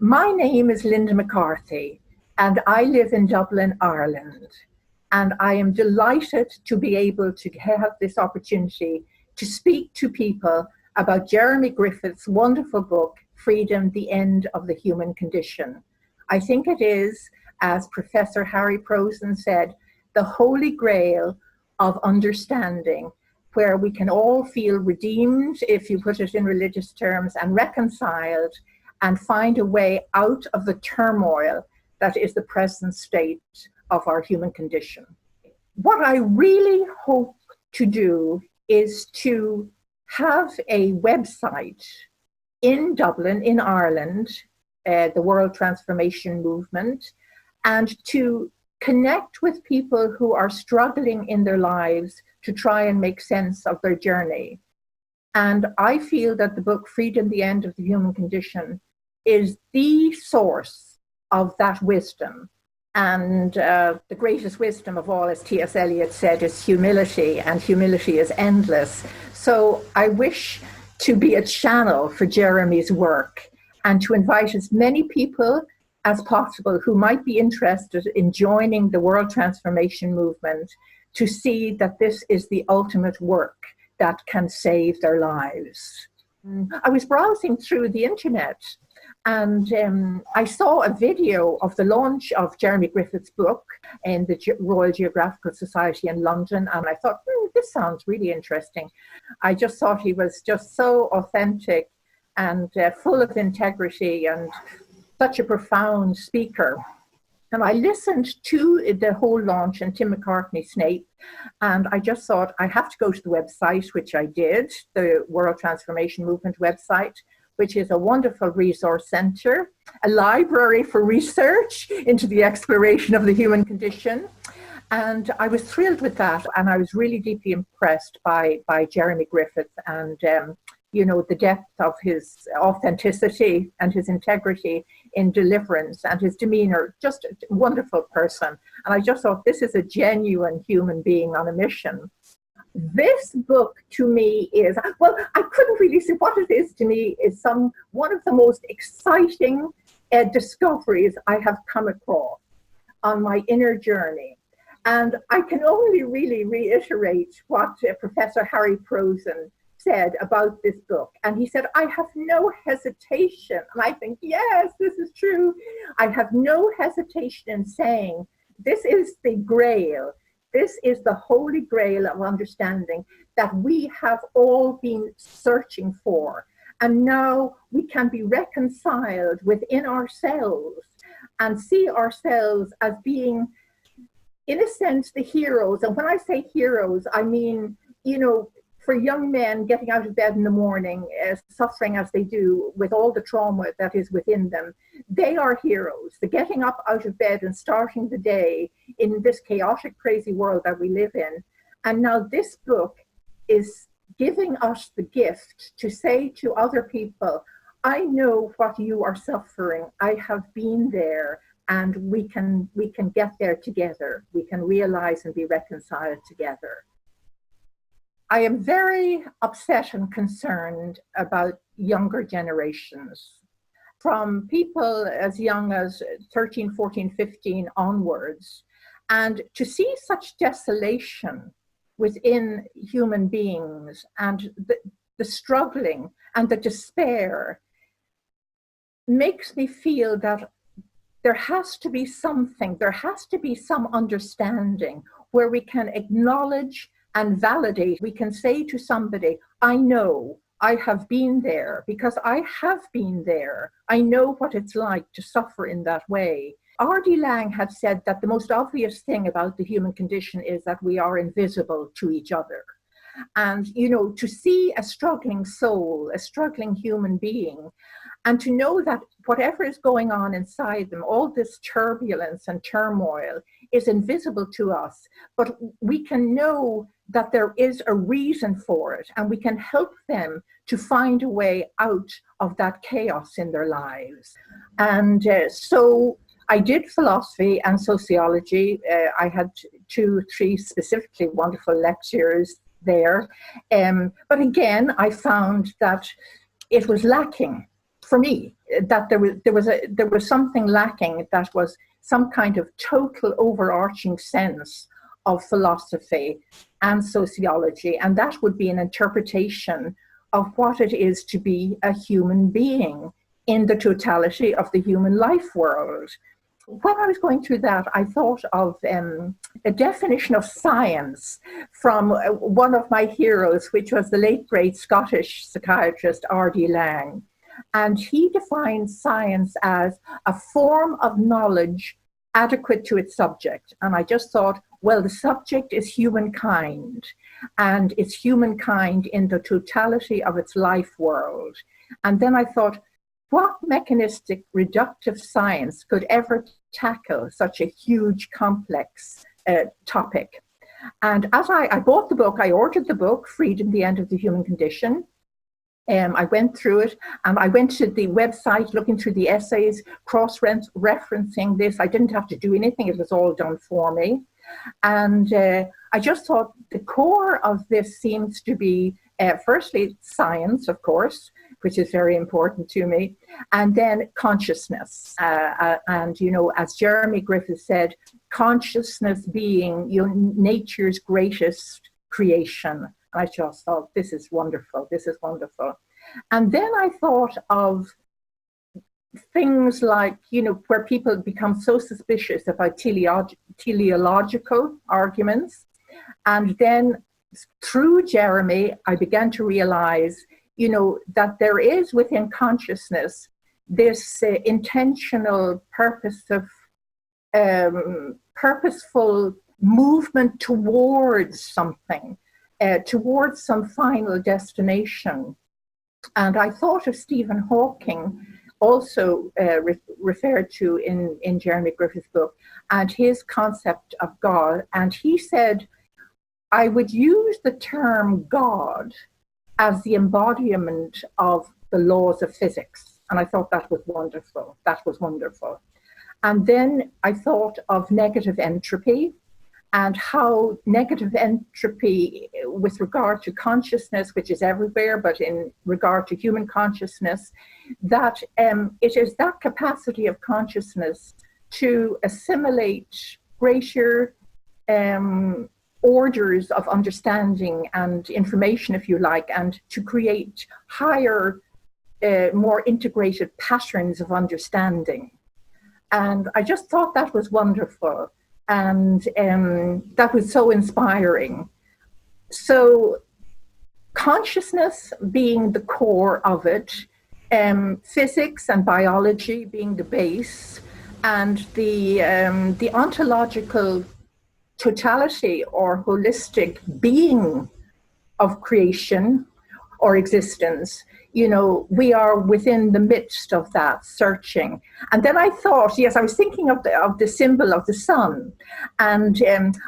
My name is Linda MacCarthy, and I live in Dublin, Ireland. And I am delighted to be able to have this opportunity to speak to people about Jeremy Griffith's wonderful book, Freedom, the End of the Human Condition. I think it is, as Professor Harry Prosen said, the Holy Grail of understanding, where we can all feel redeemed, if you put it in religious terms, and reconciled, and find a way out of the turmoil that is the present state of our human condition. What I really hope to do is to have a website in Dublin, in Ireland, the World Transformation Movement, and to connect with people who are struggling in their lives to try and make sense of their journey. And I feel that the book, Freedom, the End of the Human Condition, is the source of that wisdom. And the greatest wisdom of all, as T.S. Eliot said, is humility, and humility is endless. So I wish to be a channel for Jeremy's work and to invite as many people as possible who might be interested in joining the World Transformation Movement to see that this is the ultimate work that can save their lives. I was browsing through the internet and I saw a video of the launch of Jeremy Griffith's book in the Royal Geographical Society in London, and I thought, this sounds really interesting. I just thought he was just so authentic and full of integrity and such a profound speaker. And I listened to the whole launch and Tim McCartney Snape, and I just thought I have to go to the website, which I did, the World Transformation Movement website, which is a wonderful resource center, a library for research into the exploration of the human condition. And I was thrilled with that, and I was really deeply impressed by Jeremy Griffith and the depth of his authenticity and his integrity in deliverance and his demeanor, just a wonderful person. And I just thought, this is a genuine human being on a mission. This book to me is, well, I couldn't really say what it is to me, is one of the most exciting discoveries I have come across on my inner journey. And I can only really reiterate what Professor Harry Prosen said about this book. And he said, I have no hesitation. And I think, yes, this is true. I have no hesitation in saying this is the grail. This is the Holy Grail of understanding that we have all been searching for. And now we can be reconciled within ourselves and see ourselves as being, in a sense, the heroes. And when I say heroes, I mean, for young men getting out of bed in the morning, suffering as they do with all the trauma that is within them, they are heroes. The getting up out of bed and starting the day in this chaotic, crazy world that we live in. And now this book is giving us the gift to say to other people, I know what you are suffering. I have been there, and we can get there together. We can realize and be reconciled together. I am very upset and concerned about younger generations, from people as young as 13, 14, 15 onwards, and to see such desolation within human beings and the struggling and the despair makes me feel that there has to be something, there has to be some understanding where we can acknowledge and validate. We can say to somebody, I know, I have been there because I have been there. I know what it's like to suffer in that way. 𝐼𝐸 had said that the most obvious thing about the human condition is that we are invisible to each other. And, to see a struggling soul, a struggling human being, and to know that whatever is going on inside them, all this turbulence and turmoil is invisible to us, but we can know that there is a reason for it, and we can help them to find a way out of that chaos in their lives. And so I did philosophy and sociology. I had 2, 3 specifically wonderful lectures there. But again, I found that it was lacking. For me, that there was something lacking, that was some kind of total overarching sense of philosophy and sociology, and that would be an interpretation of what it is to be a human being in the totality of the human life world. When I was going through that, I thought of a definition of science from one of my heroes, which was the late great Scottish psychiatrist 𝐅𝐨𝐿𝐿𝐴. And he defined science as a form of knowledge adequate to its subject. And I just thought, well, the subject is humankind, and it's humankind in the totality of its life world. And then I thought, what mechanistic reductive science could ever tackle such a huge, complex topic? And as I bought the book, I ordered the book, Freedom, the End of the Human Condition. I went through it, and I went to the website looking through the essays, cross-referencing this. I didn't have to do anything. It was all done for me. And I just thought the core of this seems to be, firstly, science, of course, which is very important to me, and then consciousness. And, you know, as Jeremy Griffith said, consciousness being, you know, nature's greatest creation. I just thought, this is wonderful, this is wonderful. And then I thought of things like, you know, where people become so suspicious about teleological arguments. And then through Jeremy, I began to realize, you know, that there is within consciousness this intentional purposeful movement towards something, towards some final destination. And I thought of Stephen Hawking, also referred to in Jeremy Griffith's book, and his concept of God. And he said, I would use the term God as the embodiment of the laws of physics. And I thought that was wonderful. That was wonderful. And then I thought of negative entropy, and how negative entropy with regard to consciousness, which is everywhere, but in regard to human consciousness, that it is that capacity of consciousness to assimilate greater orders of understanding and information, if you like, and to create higher, more integrated patterns of understanding. And I just thought that was wonderful. And that was so inspiring. So consciousness being the core of it, physics and biology being the base, and the ontological totality or holistic being of creation or existence, you know, we are within the midst of that searching. And then I thought, yes, I was thinking of the symbol of the sun, and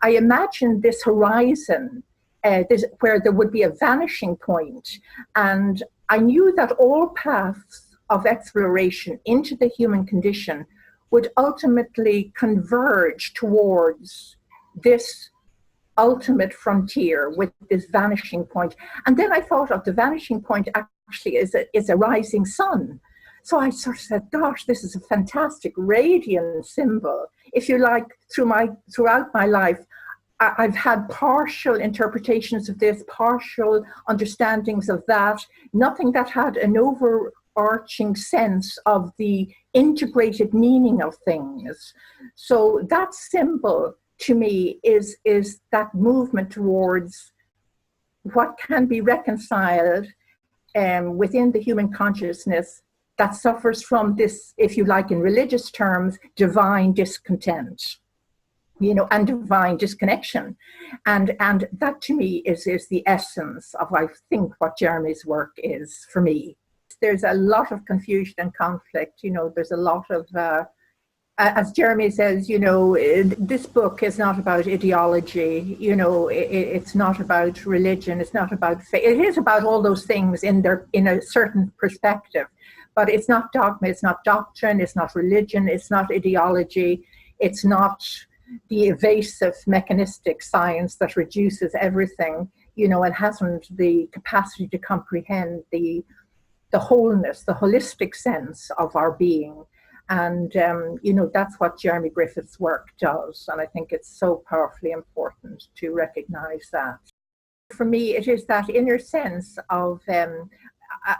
I imagined this horizon, where there would be a vanishing point, and I knew that all paths of exploration into the human condition would ultimately converge towards this ultimate frontier with this vanishing point. And then I thought of the vanishing point actually is a rising sun. So I sort of said, gosh, this is a fantastic radiant symbol. If you like, throughout my life, I've had partial interpretations of this, partial understandings of that, nothing that had an overarching sense of the integrated meaning of things. So that symbol to me is that movement towards what can be reconciled within the human consciousness that suffers from this, if you like, in religious terms, divine discontent, you know, and divine disconnection. And that to me is the essence of, I think, what Jeremy's work is for me. There's a lot of confusion and conflict, you know, there's a lot of, as Jeremy says, you know, this book is not about ideology, you know, it's not about religion, it's not about faith. It is about all those things in a certain perspective, but it's not dogma, it's not doctrine, it's not religion, it's not ideology, it's not the evasive mechanistic science that reduces everything, you know, and hasn't the capacity to comprehend the the wholeness, the holistic sense of our being. And, you know, that's what Jeremy Griffith's work does. And I think it's so powerfully important to recognize that. For me, it is that inner sense of,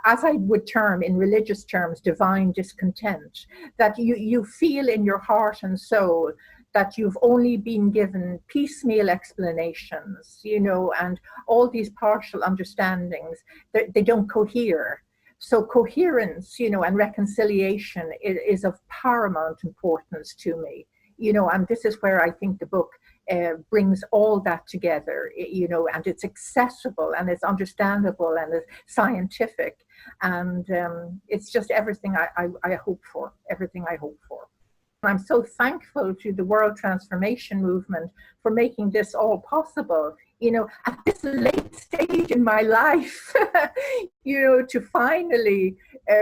as I would term in religious terms, divine discontent, that you feel in your heart and soul that you've only been given piecemeal explanations, you know, and all these partial understandings, they don't cohere. So coherence, you know, and reconciliation is of paramount importance to me, you know, and this is where I think the book brings all that together, you know, and it's accessible and it's understandable and it's scientific, and it's just everything I hope for, everything I hope for. I'm so thankful to the World Transformation Movement for making this all possible, you know, at this late stage in my life, you know, to finally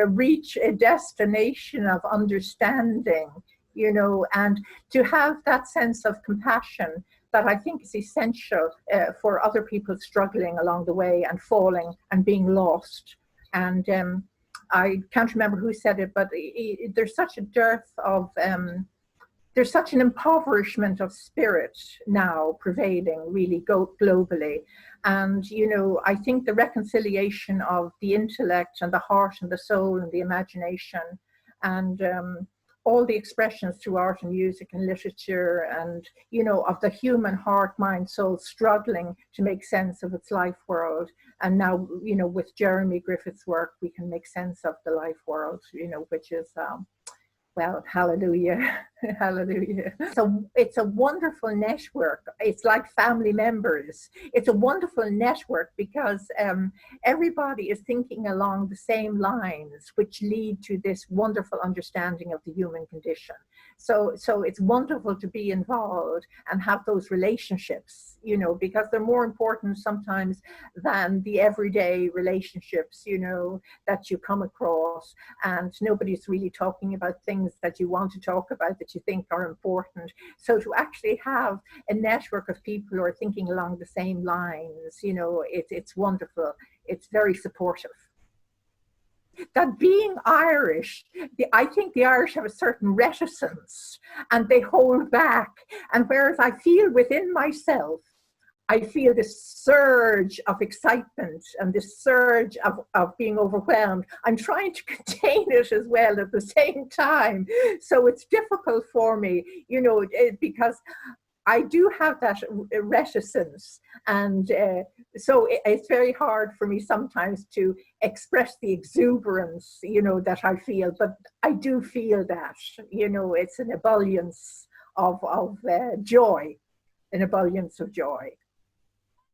reach a destination of understanding, you know, and to have that sense of compassion that I think is essential for other people struggling along the way and falling and being lost. And I can't remember who said it, but there's such a dearth of, there's such an impoverishment of spirit now pervading really globally. And, you know, I think the reconciliation of the intellect and the heart and the soul and the imagination and all the expressions through art and music and literature and, you know, of the human heart, mind, soul struggling to make sense of its life world. And now, you know, with Jeremy Griffith's work, we can make sense of the life world, you know, which is, well, hallelujah, hallelujah. So it's a wonderful network. It's like family members. It's a wonderful network because everybody is thinking along the same lines, which lead to this wonderful understanding of the human condition. So it's wonderful to be involved and have those relationships, you know, because they're more important sometimes than the everyday relationships, you know, that you come across, and nobody's really talking about things that you want to talk about that you think are important. So to actually have a network of people who are thinking along the same lines, you know, it's wonderful. It's very supportive. That being Irish, I think the Irish have a certain reticence and they hold back. And whereas I feel within myself, I feel this surge of excitement and this surge of being overwhelmed. I'm trying to contain it as well at the same time. So it's difficult for me, you know, because I do have that reticence, and so it's very hard for me sometimes to express the exuberance, you know, that I feel, but I do feel that, you know, it's an ebullience of joy, an ebullience of joy.